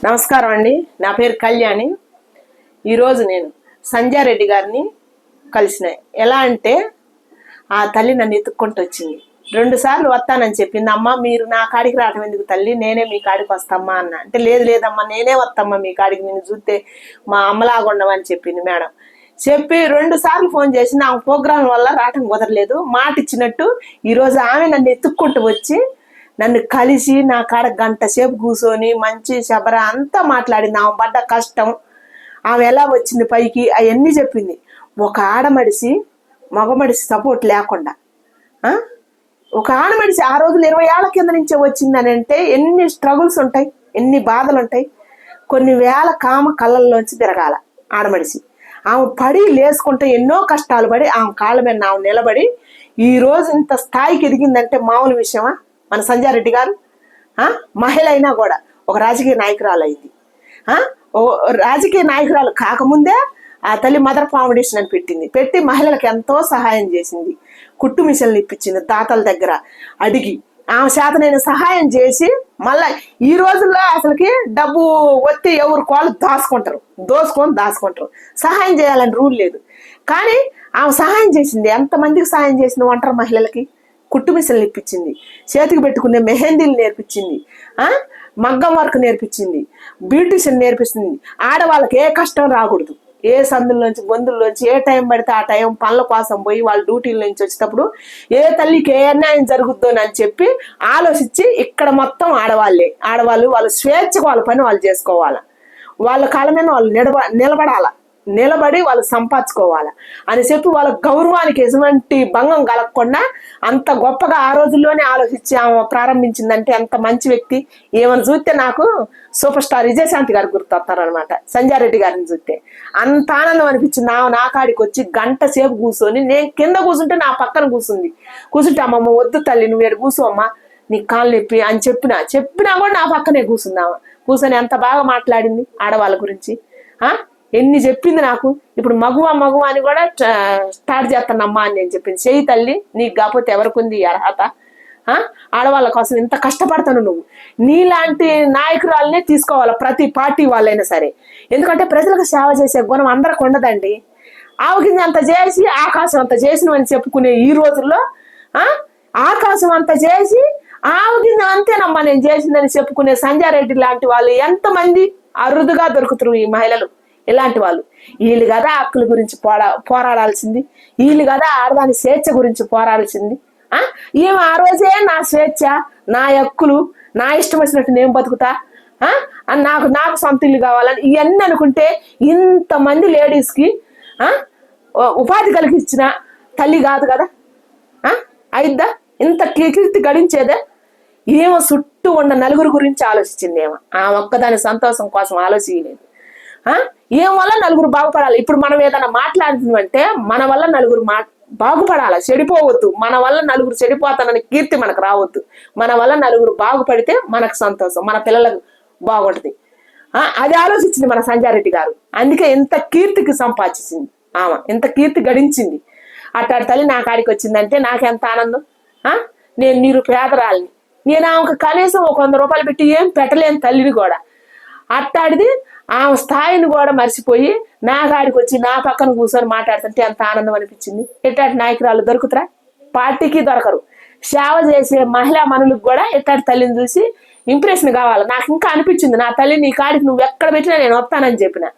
నమస్కారం అండి. నా పేరు కళ్యాణి. ఈరోజు నేను సంజారెడ్డి గారిని కలిసిన. ఎలా అంటే ఆ తల్లి నన్ను ఎత్తుక్కుంటూ వచ్చింది. 2 సార్లు వస్తానని చెప్పింది. అమ్మ మీరు నా కాడికి రావటం ఎందుకు తల్లి, నేనే మీ కాడికి వస్తామ్మా అన్న. అంటే లేదు లేదమ్మా నేనే వస్తామ్మా మీ కాడికి, నేను చూస్తే మా అమ్మలాగా ఉండమని చెప్పింది మేడం. చెప్పి 2 సార్లు ఫోన్ చేసి నా ప్రోగ్రాం వల్ల రావటం కుదరలేదు. మాట ఇచ్చినట్టు ఈరోజు ఆమె నన్ను ఎత్తుక్కుంటూ వచ్చి నన్ను కలిసి నా కాడ గంట సేపు కూర్చొని మంచి శబర అంతా మాట్లాడింది. ఆమె పడ్డ కష్టం, ఆమె ఎలా వచ్చింది పైకి, అవన్నీ చెప్పింది. ఒక ఆడమడిసి మగమడిసి సపోర్ట్ లేకుండా ఒక ఆడమడిసి ఆ రోజులు 20 ఏళ్ల కింద నుంచే వచ్చిందని అంటే ఎన్ని స్ట్రగుల్స్ ఉంటాయి, ఎన్ని బాధలు ఉంటాయి. కొన్ని వేల కామ కళ్ళల్లోంచి తిరగాల ఆడమడిసి. ఆమె పడి లేసుకుంటే ఎన్నో కష్టాలు పడి ఆమె కాళ్ళ మీద ఆమె నిలబడి ఈ రోజు ఇంత స్థాయికి ఎదిగిందంటే మామూలు విషయమా? మన సంజారెడ్డి గారు మహిళ అయినా కూడా ఒక రాజకీయ నాయకురాలు అయింది. రాజకీయ నాయకురాలు కాకముందే ఆ తల్లి మదర్ ఫౌండేషన్ అని పెట్టి మహిళలకు ఎంతో సహాయం చేసింది. కుట్టు మిషన్లు ఇప్పించింది తాతల దగ్గర అడిగి. ఆమె శాతనైన సహాయం చేసి మళ్ళా ఈ రోజుల్లో అసలుకి డబ్బు వచ్చి ఎవరు కోళ్ళు దోసుకుంటారు. సహాయం చేయాలని రూల్ లేదు. కానీ ఆమె సహాయం చేసింది. ఎంతమందికి సహాయం చేసింది? ఒంటరి మహిళలకి కుట్టు మిషన్లు ఇప్పించింది, చేతికి పెట్టుకునే మెహందీలు నేర్పించింది, మగ్గం వర్క్ నేర్పించింది, బ్యూటిషియన్ నేర్పిస్తుంది. ఆడవాళ్ళకి ఏ కష్టం రాకూడదు. ఏ సందుల్లోంచి గొంతుల్లోంచి ఏ టైం పడితే ఆ టైం పనుల కోసం పోయి వాళ్ళ డ్యూటీల నుంచి వచ్చేటప్పుడు ఏ తల్లికి ఏ అన్యాయం జరుగుద్దో అని చెప్పి ఆలోచించి ఇక్కడ మొత్తం ఆడవాళ్ళు వాళ్ళ స్వేచ్ఛకు వాళ్ళ పని వాళ్ళు చేసుకోవాలా, వాళ్ళ కాళ్ళ మీద వాళ్ళు నిలబడి వాళ్ళు సంపాదించుకోవాలి అని చెప్పి వాళ్ళ గౌరవానికి ఎటువంటి భంగం కలగకుండా అంత గొప్పగా ఆ రోజుల్లోనే ఆలోచించి ఆమె ప్రారంభించిందంటే ఎంత మంచి వ్యక్తి. ఏమని చూస్తే నాకు సూపర్ స్టార్ విజయశాంతి గారు గుర్తొస్తారనమాట. సంజారెడ్డి గారిని చూస్తే అంత ఆనందం అనిపించింది. ఆమె నా కాడికి వచ్చి గంట సేపు కూర్చొని, నేను కింద కూర్చుంటే నా పక్కన కూర్చుంటే అమ్మమ్మ వద్దు తల్లి నువ్వు ఏడు కూర్చోమ్మా నీకు కాళ్ళు నొప్పి అని చెప్పినా కూడా నా పక్కనే కూర్చుందామా. కూర్చొని ఎంత బాగా మాట్లాడింది ఆడవాళ్ళ గురించి, ఎన్ని చెప్పింది నాకు. ఇప్పుడు మగువ అని కూడా స్టార్ట్ చేస్తానమ్మా అని నేను చెప్పింది. చెయ్యి తల్లి, నీకు కాకపోతే ఎవరికి ఉంది అర్హత? ఆడవాళ్ళ కోసం ఇంత కష్టపడతాను నువ్వు. నీలాంటి నాయకురాలనే తీసుకోవాలి ప్రతి పార్టీ వాళ్ళైనా సరే. ఎందుకంటే ప్రజలకు సేవ చేసే గుణం అందరికి ఉండదండి. ఆవుకింది అంత చేసి ఆకాశం అంత చేసినవని చెప్పుకునే ఈ రోజుల్లో ఆకాశం అంత చేసి ఆవుకింది అంతేనమ్మా నేను చేసిందని చెప్పుకునే సంజారెడ్డి లాంటి వాళ్ళు ఎంతమంది అరుదుగా దొరుకుతారు ఈ మహిళలు. ఇలాంటి వాళ్ళు వీళ్ళు కదా హక్కుల గురించి పోరాడాల్సింది, వీళ్ళు కదా ఆడదాని స్వేచ్ఛ గురించి పోరాడాల్సింది. ఏమి ఆ రోజే నా స్వేచ్ఛ, నా హక్కులు, నా ఇష్టం వచ్చినట్టు నేను బతుకుతా, నాకు సొంత ఇల్లు కావాలని ఇవన్నీ అనుకుంటే ఇంతమంది లేడీస్కి ఉపాధి కలిగించిన తల్లి కాదు కదా. అయిద్దా? ఇంత కీర్తి గడించేదే? ఏమో చుట్టూ ఉన్న నలుగురు గురించి ఆలోచించింది. ఏమో ఆ ఒక్కదాని సంతోషం కోసం ఆలోచించలేదు. ఏం వల్ల నలుగురు బాగుపడాలి. ఇప్పుడు మనం ఏదైనా మాట్లాడుతుందంటే మన వల్ల నలుగురు బాగుపడాలి, చెడిపోవద్దు. మన వల్ల నలుగురు చెడిపోతానని కీర్తి మనకు రావద్దు. మన వల్ల నలుగురు బాగుపడితే మనకు సంతోషం, మన పిల్లలకు బాగుంటుంది. అది ఆలోచించింది మన సంజారెడ్డి గారు. అందుకే ఎంత కీర్తికి సంపాదించింది ఆమె, ఎంత కీర్తి గడించింది. అట్టాడి తల్లి నా కాడికి వచ్చిందంటే నాకెంత ఆనందం. నేను నిరుపేదరాలిని, నేను ఆమెకు కనీసం ఒక 100 రూపాయలు పెట్టి ఏం పెట్టలేని తల్లిని కూడా. అట్టాడిది ఆమె స్థాయిని కూడా మర్చిపోయి నా కాడికి వచ్చి నా పక్కన కూర్చొని మాట్లాడుతుంటే ఎంత ఆనందం అనిపించింది. ఎట్టాటి నాయకురాలు దొరుకుతారా? పార్టీకి దొరకరు. సేవ చేసే మహిళా మనులకు కూడా ఎట్టాటి తల్లిని చూసి ఇంప్రెషన్ కావాలి. నాకు ఇంకా అనిపించింది నా తల్లి నీ కాడికి నువ్వు ఎక్కడ పెట్టినా నేను వస్తానని చెప్పిన.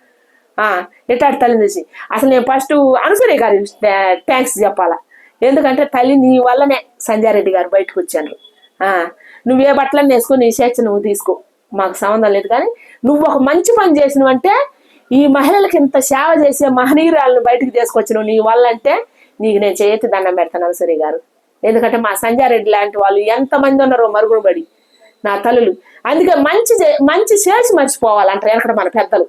ఎట్టాటి తల్లిని చూసి అసలు నేను ఫస్ట్ అనుసూయ గారి థ్యాంక్స్ చెప్పాలా. ఎందుకంటే తల్లి నీ వల్లనే సంజారెడ్డి గారు బయటకు వచ్చాను. నువ్వే బట్టలను వేసుకో, నీ స్వేచ్ఛ నువ్వు తీసుకో, మాకు సంబంధం లేదు. కానీ నువ్వు ఒక మంచి పని చేసినవంటే ఈ మహిళలకు ఇంత సేవ చేసే మహనీయురాలను బయటకు తీసుకొచ్చినావు నీ వల్ల అంటే నీకు నేను చేతి దండం పెడతాను అనుసూయ గారు. ఎందుకంటే మా సంజారెడ్డి లాంటి వాళ్ళు ఎంతమంది ఉన్నారో మరుగున పడి నా తల్లులు. అందుకే మంచి చేసి మర్చిపోవాలంటారు ఎక్కడ మన పెద్దలు.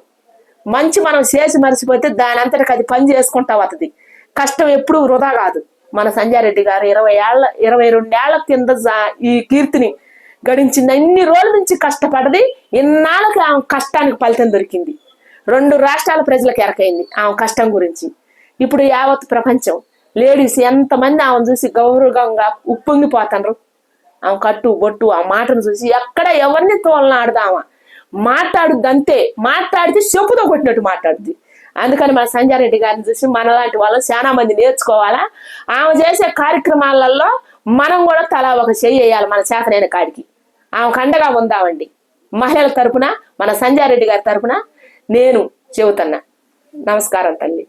మంచి మనం చేసి మర్చిపోతే దాని అంతటికి అది పని చేసుకుంటా వస్తుంది. కష్టం ఎప్పుడు వృధా కాదు. మన సంజారెడ్డి గారు 22 ఏళ్ల కింద ఈ కీర్తిని గడించింది. ఇన్ని రోజుల నుంచి కష్టపడది, ఇన్నాళ్ళకి ఆమె కష్టానికి ఫలితం దొరికింది. 2 రాష్ట్రాల ప్రజలకు ఎరకైంది ఆమె కష్టం గురించి. ఇప్పుడు యావత్ ప్రపంచం లేడీస్ ఎంతమంది ఆమెను చూసి గౌరవంగా ఉప్పొంగిపోతారు. ఆమె కట్టు బొట్టు ఆ మాటను చూసి ఎక్కడ ఎవరిని తోలనాడదామా. మాట్లాడుద్ది అంతే, మాట్లాడితే చెప్పుతో కొట్టినట్టు మాట్లాడుద్ది. అందుకని మన సంజారెడ్డి గారిని చూసి మనలాంటి వాళ్ళు చాలా మంది నేర్చుకోవాలా. ఆమె చేసే కార్యక్రమాలలో మనం కూడా తలా ఒక చెయ్యి వేయాలి మన చేతనైన కాడికి. ఆమెకు అండగా ఉందామండి. మహిళల తరపున, మన సంజారెడ్డి గారి తరపున నేను చెబుతున్నా. నమస్కారం తల్లి.